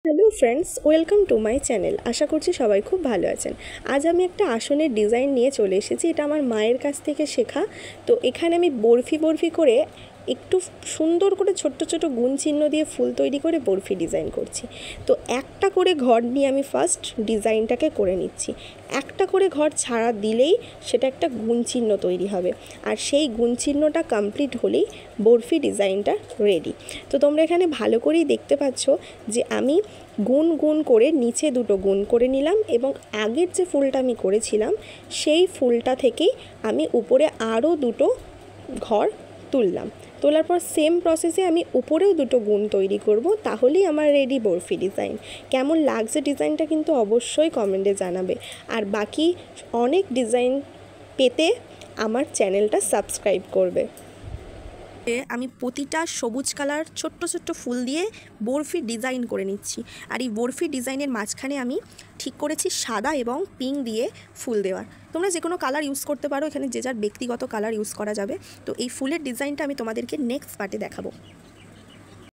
Hello friends, welcome to my channel. আশা করছি সবাই খুব ভালো আছেন। আজ আমি একটা আসনের ডিজাইন নিয়ে চলে এসেছি। এটা আমার মায়ের কাছ থেকে শেখা। তো এখানে আমি বরফি করে একটু সুন্দর করে ছোট্ট ছোট গুণ চিহ্ন দিয়ে ফুল তৈরি করে বরফি ডিজাইন করছি। তো একটা করে ঘর নিয়ে আমি ফার্স্ট ডিজাইনটাকে করে নিচ্ছি। একটা করে ঘর ছাড়া দিলেই সেটা একটা গুণ চিহ্ন তৈরি হবে, আর সেই গুণ চিহ্নটা কমপ্লিট হলেই বরফি ডিজাইনটা রেডি। তো তোমরা এখানে ভালো করেই দেখতে পাচ্ছ যে আমি গুণ গুণ করে নিচে দুটো গুণ করে নিলাম, এবং আগের যে ফুলটা আমি করেছিলাম সেই ফুলটা থেকেই আমি উপরে আরও দুটো ঘর তুললাম। তোলার পর সেম প্রসেসে আমি উপরেও দুটো গুণ তৈরি করব, তাহলেই আমার রেডি বরফি ডিজাইন। কেমন লাগছে ডিজাইনটা কিন্তু অবশ্যই কমেন্টে জানাবে। আর বাকি অনেক ডিজাইন পেতে আমার চ্যানেলটা সাবস্ক্রাইব করবে। আমি প্রতিটা সবুজ কালার ছোট্ট ছোট্ট ফুল দিয়ে বরফি ডিজাইন করে নিচ্ছি। আর এই বরফি ডিজাইনের মাঝখানে আমি ঠিক করেছি সাদা এবং পিঙ্ক দিয়ে ফুল দেওয়ার। তোমরা যে কোনো কালার ইউজ করতে পারো, এখানে যে যার ব্যক্তিগত কালার ইউজ করা যাবে। তো এই ফুলের ডিজাইনটা আমি তোমাদেরকে নেক্সট পার্টে দেখাবো।